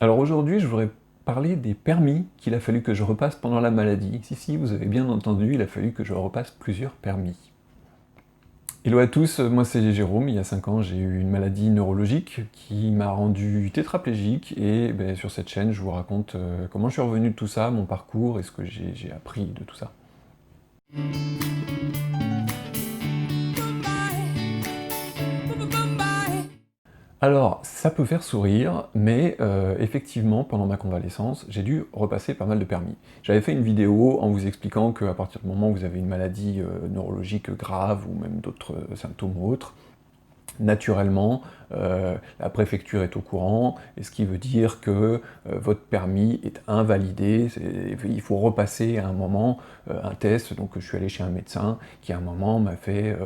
Alors aujourd'hui, je voudrais parler des permis qu'il a fallu que je repasse pendant la maladie. Si, vous avez bien entendu, il a fallu que je repasse plusieurs permis. Hello à tous, moi c'est Jérôme, il y a 5 ans j'ai eu une maladie neurologique qui m'a rendu tétraplégique et sur cette chaîne je vous raconte comment je suis revenu de tout ça, mon parcours et ce que j'ai appris de tout ça. Alors, ça peut faire sourire, mais effectivement, pendant ma convalescence, j'ai dû repasser pas mal de permis. J'avais fait une vidéo en vous expliquant qu'à partir du moment où vous avez une maladie neurologique grave, ou même d'autres symptômes ou autres, naturellement, la préfecture est au courant, et ce qui veut dire que votre permis est invalidé, il faut repasser à un moment un test. Donc je suis allé chez un médecin qui à un moment m'a fait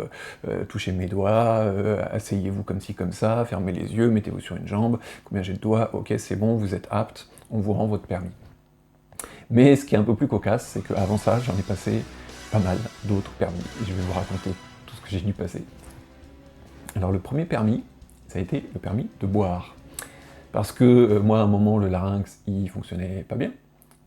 toucher mes doigts, asseyez-vous comme ci comme ça, fermez les yeux, mettez-vous sur une jambe, combien j'ai de doigts, ok c'est bon, vous êtes apte, on vous rend votre permis. Mais ce qui est un peu plus cocasse, c'est qu'avant ça, j'en ai passé pas mal d'autres permis, et je vais vous raconter tout ce que j'ai dû passer. Alors le premier permis, ça a été le permis de boire. Parce que moi, à un moment, le larynx, il fonctionnait pas bien.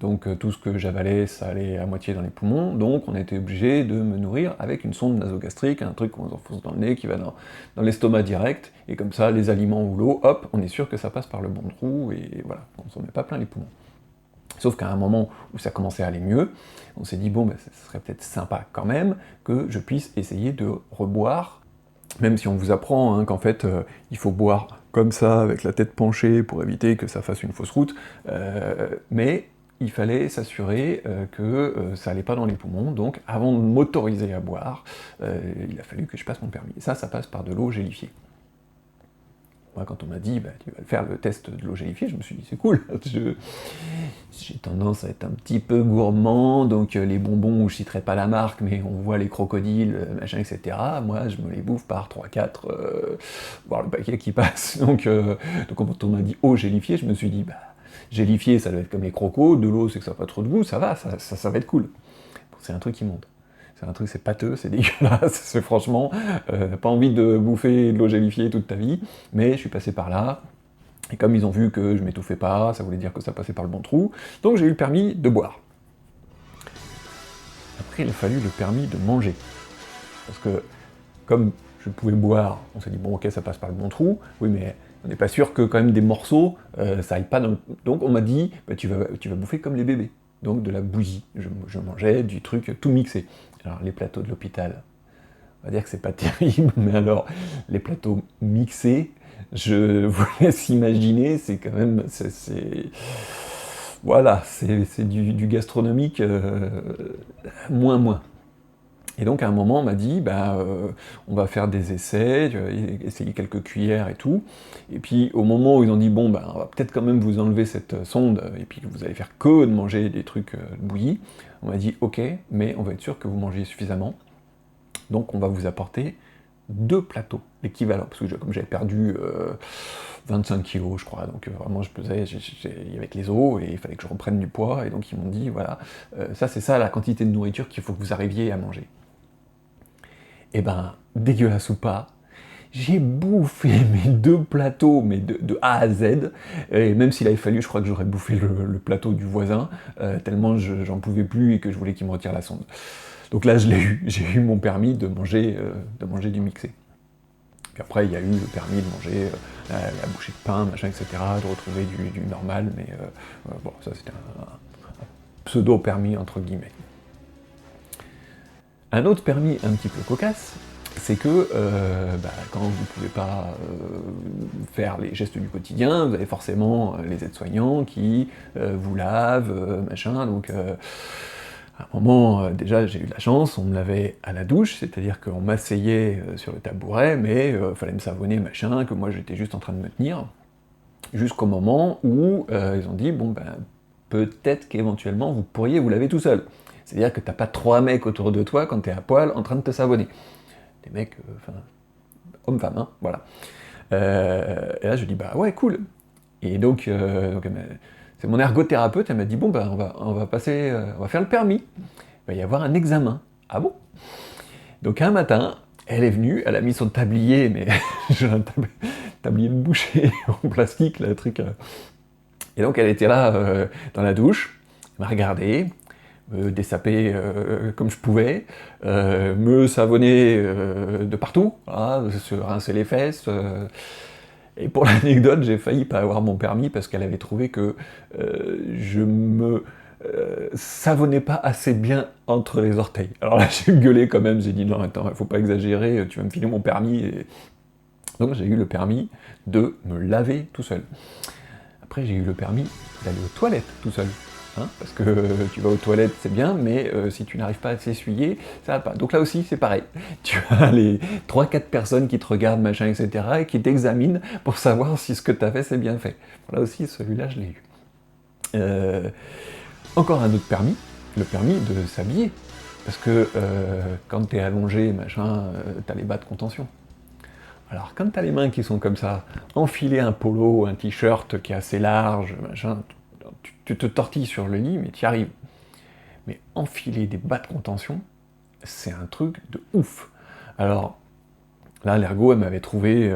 Donc tout ce que j'avalais, ça allait à moitié dans les poumons, donc on était obligé de me nourrir avec une sonde nasogastrique, un truc qu'on enfonce dans le nez, qui va dans l'estomac direct, et comme ça, les aliments ou l'eau, hop, on est sûr que ça passe par le bon trou, et voilà, on s'en met pas plein les poumons. Sauf qu'à un moment où ça commençait à aller mieux, on s'est dit, bon, ce serait peut-être sympa quand même que je puisse essayer de reboire, même si on vous apprend qu'en fait, il faut boire comme ça, avec la tête penchée, pour éviter que ça fasse une fausse route, mais il fallait s'assurer que ça allait pas dans les poumons, donc avant de m'autoriser à boire, il a fallu que je passe mon permis. Et ça passe par de l'eau gélifiée. Moi, quand on m'a dit, tu vas faire le test de l'eau gélifiée, je me suis dit, c'est cool. J'ai tendance à être un petit peu gourmand, donc les bonbons, je citerai pas la marque, mais on voit les crocodiles, machin, etc. Moi, je me les bouffe par 3-4, voire le paquet qui passe. Donc quand on m'a dit eau gélifiée, je me suis dit, gélifiée, ça doit être comme les crocos, de l'eau, c'est que ça n'a pas trop de goût, ça va, ça va être cool. Bon, c'est un truc qui monte. C'est un truc, c'est pâteux, c'est dégueulasse, c'est franchement, t'as pas envie de bouffer de l'eau gélifiée toute ta vie, mais je suis passé par là, et comme ils ont vu que je m'étouffais pas, ça voulait dire que ça passait par le bon trou, donc j'ai eu le permis de boire. Après, il a fallu le permis de manger, parce que comme je pouvais boire, on s'est dit, bon ok, ça passe par le bon trou, oui mais on n'est pas sûr que quand même des morceaux, ça aille pas dans le... Donc on m'a dit, tu vas bouffer comme les bébés, donc de la bouillie, je mangeais du truc tout mixé. Alors les plateaux de l'hôpital, on va dire que c'est pas terrible, mais alors les plateaux mixés, je vous laisse imaginer, c'est quand même, voilà, c'est du gastronomique moins. Et donc à un moment on m'a dit, on va faire des essais, essayer quelques cuillères et tout, et puis au moment où ils ont dit, bon, on va peut-être quand même vous enlever cette sonde, et puis vous allez faire que de manger des trucs bouillis, on m'a dit, ok, mais on va être sûr que vous mangez suffisamment, donc on va vous apporter 2 plateaux, l'équivalent, parce que comme j'avais perdu 25 kilos, je crois, donc vraiment je pesais avec les os, et il fallait que je reprenne du poids, et donc ils m'ont dit, voilà, c'est ça la quantité de nourriture qu'il faut que vous arriviez à manger. Et dégueulasse ou pas, j'ai bouffé mes 2 plateaux, mais de A à Z, et même s'il avait fallu, je crois que j'aurais bouffé le plateau du voisin, tellement j'en pouvais plus et que je voulais qu'il me retire la sonde. Donc là, je l'ai eu, j'ai eu mon permis de manger du mixé. Puis après, il y a eu le permis de manger la bouchée de pain, machin, etc., de retrouver du normal, mais bon, ça c'était un pseudo-permis, entre guillemets. Un autre permis un petit peu cocasse, c'est que quand vous ne pouvez pas faire les gestes du quotidien, vous avez forcément les aides-soignants qui vous lavent, machin, donc à un moment, déjà j'ai eu de la chance, on me lavait à la douche, c'est-à-dire qu'on m'asseyait sur le tabouret, mais fallait me savonner, machin, que moi j'étais juste en train de me tenir, jusqu'au moment où ils ont dit, bon peut-être qu'éventuellement vous pourriez vous laver tout seul. C'est-à-dire que t'as pas 3 mecs autour de toi quand t'es à poil en train de te savonner. Des mecs, hommes-femmes, voilà. Et là je dis, ouais, cool. Et donc c'est mon ergothérapeute, elle m'a dit, bon on va faire le permis. Il va y avoir un examen. Ah bon? Donc un matin, elle est venue, elle a mis son tablier, mais un tablier de boucher en plastique, là, le truc. Et donc elle était là dans la douche, elle m'a regardé, me dessaper comme je pouvais, me savonner de partout, voilà, se rincer les fesses. Et pour l'anecdote, j'ai failli pas avoir mon permis parce qu'elle avait trouvé que je me savonnais pas assez bien entre les orteils. Alors là, j'ai gueulé quand même, j'ai dit non, attends, il faut pas exagérer, tu vas me filer mon permis. Et... donc j'ai eu le permis de me laver tout seul. Après, j'ai eu le permis d'aller aux toilettes tout seul. Hein, parce que tu vas aux toilettes, c'est bien, mais si tu n'arrives pas à s'essuyer, ça va pas. Donc là aussi, c'est pareil. Tu as les 3-4 personnes qui te regardent, machin, etc., et qui t'examinent pour savoir si ce que tu as fait, c'est bien fait. Là aussi, celui-là, je l'ai eu. Encore un autre permis, le permis de s'habiller. Parce que quand tu es allongé, machin, tu as les bas de contention. Alors, quand tu as les mains qui sont comme ça, enfiler un polo, un t-shirt qui est assez large, machin, tu te tortilles sur le lit, mais tu y arrives. Mais enfiler des bas de contention, c'est un truc de ouf. Alors, là, l'ergo, elle m'avait trouvé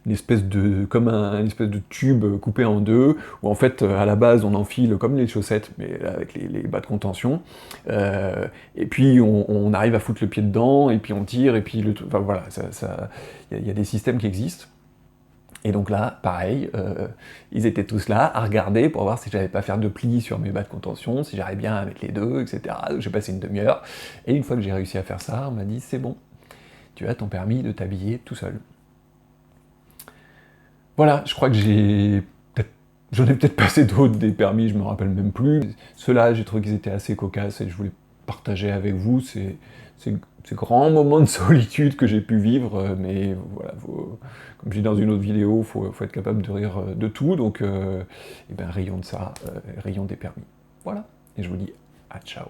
une espèce de, comme une espèce de tube coupé en deux, où en fait, à la base, on enfile comme les chaussettes, mais avec les bas de contention, et puis on arrive à foutre le pied dedans, et puis on tire, et puis enfin voilà, y a des systèmes qui existent. Et donc là, pareil, ils étaient tous là à regarder pour voir si j'avais pas faire de plis sur mes bas de contention, si j'arrivais bien à mettre les deux, etc. Donc j'ai passé une demi-heure, et une fois que j'ai réussi à faire ça, on m'a dit c'est bon, tu as ton permis de t'habiller tout seul. Voilà, je crois que j'en ai peut-être passé d'autres des permis, je me rappelle même plus. Ceux-là, j'ai trouvé qu'ils étaient assez cocasses et je voulais partager avec vous ces grands moments de solitude que j'ai pu vivre, mais voilà, comme je dis dans une autre vidéo, faut être capable de rire de tout, donc eh ben, rayons de ça, rayons des permis. Voilà, et je vous dis à ciao.